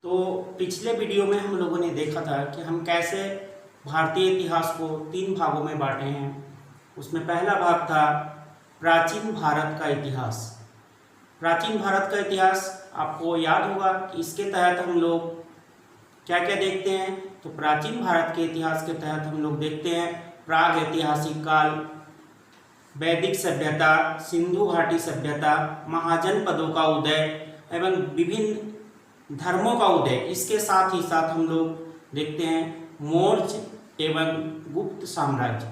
तो पिछले वीडियो में हम लोगों ने देखा था कि हम कैसे भारतीय इतिहास को 3 भागों में बांटे हैं। उसमें पहला भाग था प्राचीन भारत का इतिहास। प्राचीन भारत का इतिहास आपको याद होगा कि इसके तहत हम लोग क्या क्या देखते हैं। तो प्राचीन भारत के इतिहास के तहत हम लोग देखते हैं प्राग ऐतिहासिक काल, वैदिक सभ्यता, सिंधु घाटी सभ्यता, महाजनपदों का उदय एवं विभिन्न धर्मों का उदय। इसके साथ ही साथ हम लोग देखते हैं मौर्य एवं गुप्त साम्राज्य।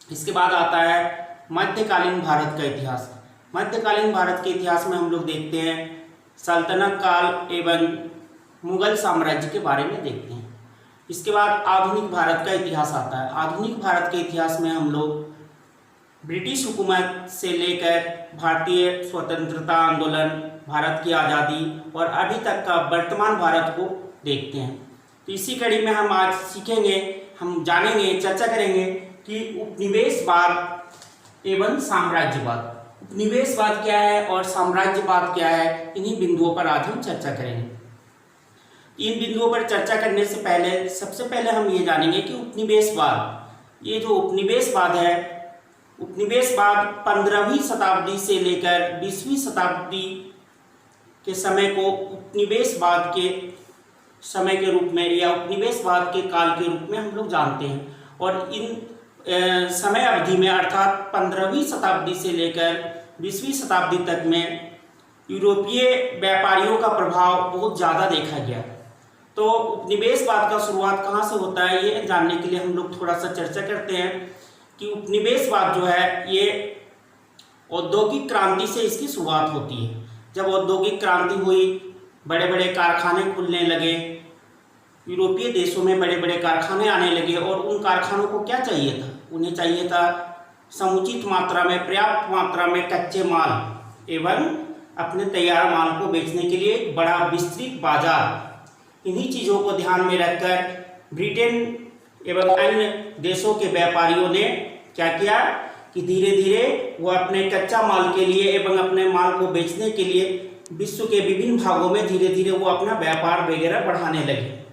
इसके बाद आता है मध्यकालीन भारत का इतिहास। मध्यकालीन भारत के इतिहास में हम लोग देखते हैं सल्तनत काल एवं मुगल साम्राज्य के बारे में देखते हैं। इसके बाद आधुनिक भारत का इतिहास आता है। आधुनिक भारत के इतिहास में हम लोग ब्रिटिश हुकूमत से लेकर भारतीय स्वतंत्रता आंदोलन, भारत की आज़ादी और अभी तक का वर्तमान भारत को देखते हैं। तो इसी कड़ी में हम आज सीखेंगे, हम जानेंगे, चर्चा करेंगे कि उपनिवेशवाद एवं साम्राज्यवाद। उपनिवेशवाद क्या है और साम्राज्यवाद क्या है, इन्हीं बिंदुओं पर आज हम चर्चा करेंगे। इन बिंदुओं पर चर्चा करने से पहले सबसे पहले हम ये जानेंगे कि उपनिवेशवाद, ये जो उपनिवेशवाद है, उपनिवेशवाद 15वीं शताब्दी से लेकर 20वीं शताब्दी के समय को उपनिवेशवाद के समय के रूप में या उपनिवेशवाद के काल के रूप में हम लोग जानते हैं। और इन समय अवधि में अर्थात 15वीं शताब्दी से लेकर 20वीं शताब्दी तक में यूरोपीय व्यापारियों का प्रभाव बहुत ज़्यादा देखा गया। तो उपनिवेशवाद का शुरुआत कहाँ से होता है, ये जानने के लिए हम लोग थोड़ा सा चर्चा करते हैं कि उपनिवेशवाद जो है ये औद्योगिक क्रांति से इसकी शुरुआत होती है। जब औद्योगिक क्रांति हुई, बड़े बड़े कारखाने खुलने लगे, यूरोपीय देशों में बड़े बड़े कारखाने आने लगे और उन कारखानों को क्या चाहिए था, उन्हें चाहिए था समुचित मात्रा में, पर्याप्त मात्रा में कच्चे माल एवं अपने तैयार माल को बेचने के लिए एक बड़ा विस्तृत बाजार। इन्हीं चीज़ों को ध्यान में रखकर ब्रिटेन एवं अन्य देशों के व्यापारियों ने क्या किया कि धीरे धीरे वो अपने कच्चा माल के लिए एवं अपने माल को बेचने के लिए विश्व के विभिन्न भागों में धीरे धीरे वो अपना व्यापार वगैरह बढ़ाने लगे।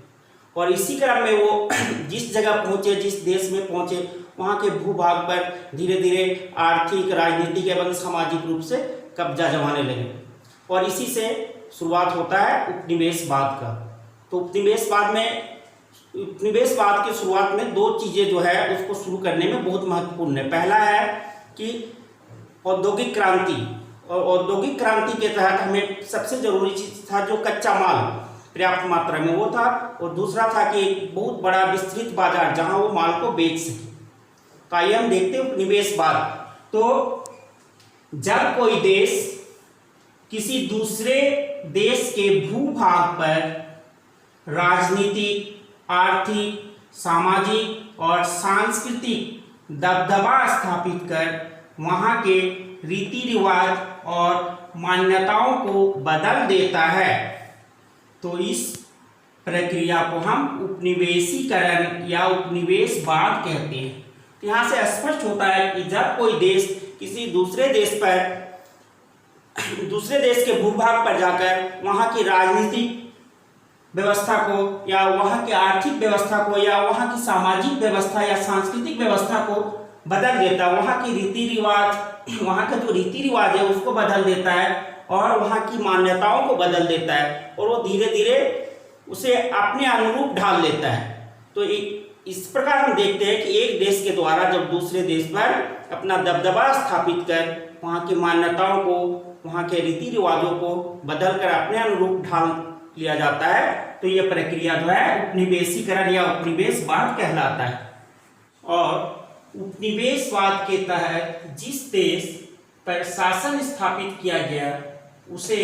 और इसी क्रम में वो जिस जगह पहुँचे, जिस देश में पहुँचे, वहाँ के भूभाग पर धीरे धीरे आर्थिक, राजनीतिक एवं सामाजिक रूप से कब्जा जमाने लगे। और इसी से शुरुआत होता है उपनिवेशवाद का। तो उपनिवेशवाद की शुरुआत में 2 चीज़ें जो है उसको शुरू करने में बहुत महत्वपूर्ण है। पहला है कि औद्योगिक क्रांति, और औद्योगिक क्रांति के तहत हमें सबसे जरूरी चीज़ था जो कच्चा माल पर्याप्त मात्रा में वो था, और दूसरा था कि एक बहुत बड़ा विस्तृत बाजार जहां वो माल को बेच सके। तो आइए हम देखते हैं उपनिवेशवाद। तो जब कोई देश किसी दूसरे देश के भूभाग पर राजनीतिक, आर्थिक, सामाजिक और सांस्कृतिक दबदबा स्थापित कर वहाँ के रीति रिवाज और मान्यताओं को बदल देता है, तो इस प्रक्रिया को हम उपनिवेशीकरण या उपनिवेशवाद कहते हैं। तो यहाँ से स्पष्ट होता है कि जब कोई देश किसी दूसरे देश के भूभाग पर जाकर वहाँ की राजनीतिक व्यवस्था को या वहाँ की आर्थिक व्यवस्था को या वहाँ की सामाजिक व्यवस्था या सांस्कृतिक व्यवस्था को बदल देता है, वहाँ की रीति रिवाज, वहाँ का जो रीति रिवाज है उसको बदल देता है और वहाँ की मान्यताओं को बदल देता है, और वो धीरे धीरे उसे अपने अनुरूप ढाल लेता है। तो इस प्रकार हम देखते हैं कि एक देश के द्वारा जब दूसरे देश पर अपना दबदबा स्थापित कर वहाँ की मान्यताओं को, वहाँ के रीति रिवाजों को बदल कर अपने अनुरूप ढाल लिया जाता है, तो यह प्रक्रिया जो है उपनिवेशीकरण या उपनिवेशवाद कहलाता है। और उपनिवेशवाद के तहत जिस देश पर शासन स्थापित किया गया उसे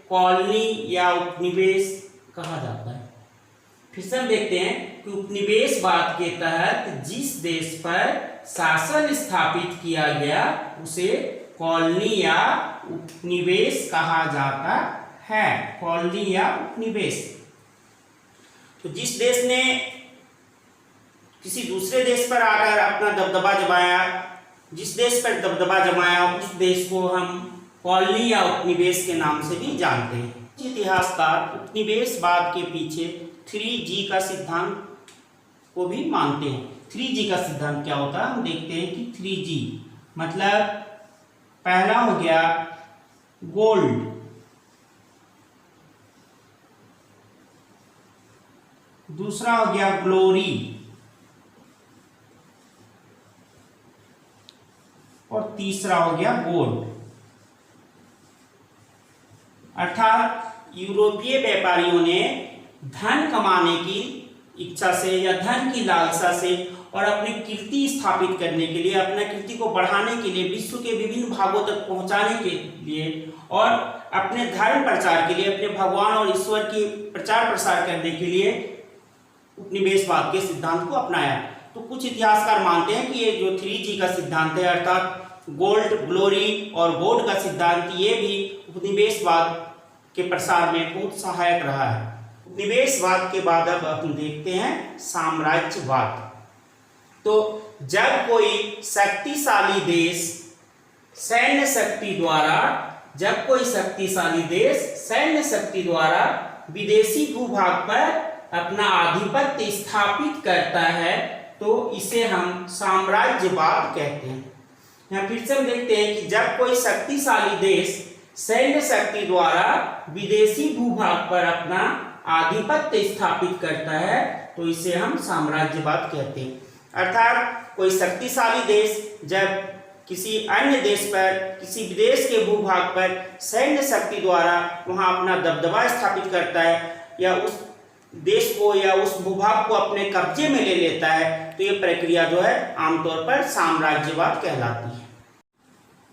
कॉलोनी या उपनिवेश कहा जाता है। फिर से हम देखते हैं कि उपनिवेशवाद के तहत जिस देश पर शासन स्थापित किया गया उसे कॉलोनी या उपनिवेश कहा जाता है। कॉलोनी या उपनिवेश। तो जिस देश ने किसी दूसरे देश पर आकर अपना दबदबा जमाया, जिस देश पर दबदबा जमाया, उस देश को हम कॉलोनी या उपनिवेश के नाम से भी जानते हैं। इतिहासकार उपनिवेशवाद के पीछे 3G का सिद्धांत को भी मानते हैं। 3G का सिद्धांत क्या होता है, हम देखते हैं कि 3G मतलब पहला हो गया गोल्ड, दूसरा हो गया ग्लोरी और तीसरा हो गया गोल्ड। अर्थात यूरोपीय व्यापारियों ने धन कमाने की इच्छा से या धन की लालसा से और अपनी कीर्ति स्थापित करने के लिए, अपना कीर्ति को बढ़ाने के लिए, विश्व के विभिन्न भागों तक पहुंचाने के लिए और अपने धर्म प्रचार के लिए, अपने भगवान और ईश्वर की प्रचार प्रसार करने के लिए उपनिवेशवाद के सिद्धांत को अपनाया। तो कुछ इतिहासकार मानते हैं कि ये जो 3G का सिद्धांत है, अर्थात गोल्ड, ग्लोरी और गोल्ड का सिद्धांत, ये भी उपनिवेशवाद के प्रसार में बहुत सहायक रहा है। उपनिवेशवाद के बाद अब हम देखते हैं साम्राज्यवाद। तो जब कोई शक्तिशाली देश सैन्य शक्ति द्वारा विदेशी भूभाग पर अपना आधिपत्य स्थापित करता है तो इसे हम साम्राज्यवाद कहते हैं। यहाँ फिर से हम देखते हैं कि जब कोई शक्तिशाली देश सैन्य शक्ति द्वारा विदेशी भूभाग पर अपना आधिपत्य स्थापित करता है तो इसे हम साम्राज्यवाद कहते हैं। अर्थात कोई शक्तिशाली देश जब किसी अन्य देश पर, किसी विदेश के भूभाग पर सैन्य शक्ति द्वारा वहां अपना दबदबा स्थापित करता है या उस देश को या उस भूभाग को अपने कब्जे में ले लेता है तो ये प्रक्रिया जो है आमतौर पर साम्राज्यवाद कहलाती है।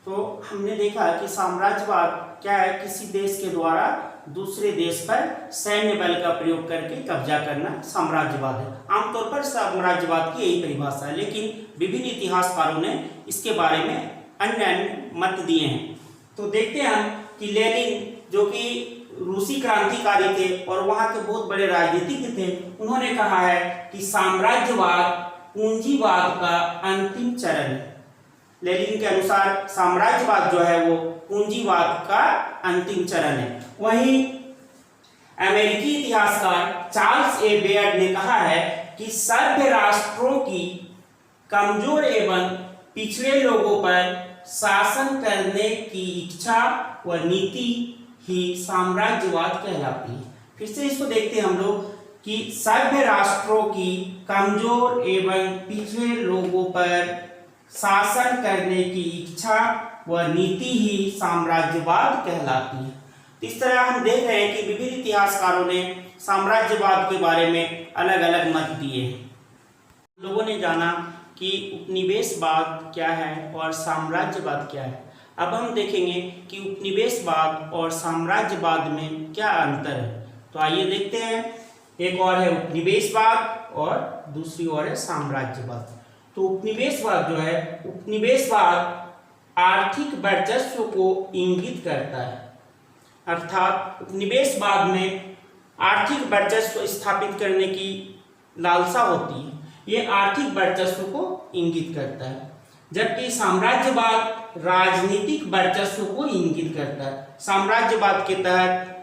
तो हमने देखा कि साम्राज्यवाद क्या है, किसी देश के द्वारा दूसरे देश पर सैन्य बल का प्रयोग करके कब्जा करना साम्राज्यवाद है। आमतौर पर साम्राज्यवाद की यही परिभाषा है, लेकिन विभिन्न इतिहासकारों ने इसके बारे में अन्य मत दिए हैं। तो देखते हैं हम कि लेनिन, जो कि रूसी क्रांतिकारी थे और वहां के बहुत बड़े राजनीतिज्ञ थे, उन्होंने कहा है कि साम्राज्यवाद पूंजीवाद का अंतिम चरण है। लेनिन के अनुसार साम्राज्यवाद जो है वो पूंजीवाद का अंतिम चरण है। वहीं अमेरिकी इतिहासकार चार्ल्स ए बेयर्ड ने कहा है कि सभ्य राष्ट्रों की कमजोर एवं पिछड़े लोगों पर शासन करने की इच्छा व नीति ही साम्राज्यवाद कहलाती है। फिर से इसको देखते हैं हम लोग कि सभ्य राष्ट्रों की कमजोर एवं पिछड़े लोगों पर शासन करने की इच्छा व नीति ही साम्राज्यवाद कहलाती है। तो इस तरह हम देख रहे हैं कि विभिन्न इतिहासकारों ने साम्राज्यवाद के बारे में अलग अलग मत दिए हैं। लोगों ने जाना कि उपनिवेशवाद क्या है और साम्राज्यवाद क्या है। अब हम देखेंगे कि उपनिवेशवाद और साम्राज्यवाद में क्या अंतर है। तो आइए देखते हैं। एक और है उपनिवेशवाद और दूसरी ओर है साम्राज्यवाद। तो उपनिवेशवाद जो है, उपनिवेशवाद आर्थिक वर्चस्व को इंगित करता है। अर्थात उपनिवेशवाद में आर्थिक वर्चस्व स्थापित करने की लालसा होती है, ये आर्थिक वर्चस्व को इंगित करता है, जबकि साम्राज्यवाद राजनीतिक वर्चस्व को इंगित करता है। साम्राज्यवाद के तहत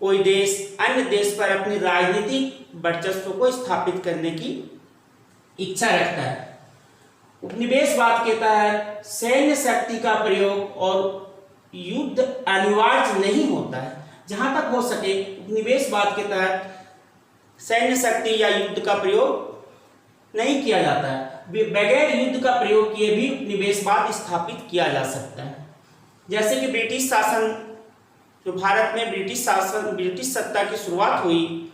कोई देश अन्य देश पर अपनी राजनीतिक वर्चस्व को स्थापित करने की इच्छा रखता है। उपनिवेशवाद के तहत सैन्य शक्ति का प्रयोग और युद्ध अनिवार्य नहीं होता है। जहां तक हो सके उपनिवेशवाद के तहत सैन्य शक्ति या युद्ध का प्रयोग नहीं किया जाता है। बगैर युद्ध का प्रयोग किए भी उपनिवेशवाद स्थापित किया जा सकता है। जैसे कि ब्रिटिश शासन, जो भारत में ब्रिटिश सत्ता की शुरुआत हुई,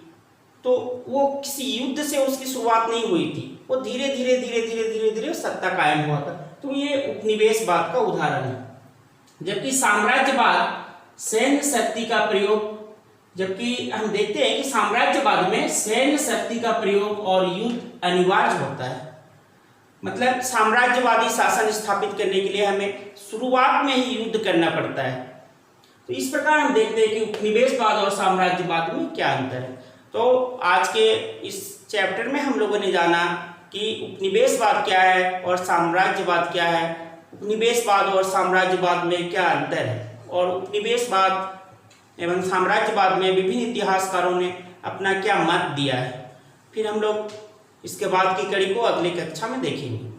तो वो किसी युद्ध से उसकी शुरुआत नहीं हुई थी, वो धीरे धीरे सत्ता कायम हुआ था। तो ये उपनिवेशवाद का उदाहरण है। जबकि साम्राज्यवाद सैन्य शक्ति का प्रयोग, जबकि हम देखते हैं कि साम्राज्यवाद में सैन्य शक्ति का प्रयोग और युद्ध अनिवार्य होता है। मतलब साम्राज्यवादी शासन स्थापित करने के लिए हमें शुरुआत में ही युद्ध करना पड़ता है। तो इस प्रकार हम देखते हैं कि उपनिवेशवाद और साम्राज्यवाद में क्या अंतर है। तो आज के इस चैप्टर में हम लोगों ने जाना कि उपनिवेशवाद क्या है और साम्राज्यवाद क्या है, उपनिवेशवाद और साम्राज्यवाद में क्या अंतर है, और उपनिवेशवाद एवं साम्राज्यवाद में विभिन्न इतिहासकारों ने अपना क्या मत दिया है। फिर हम लोग इसके बाद की कड़ी को अगली कक्षा में देखेंगे।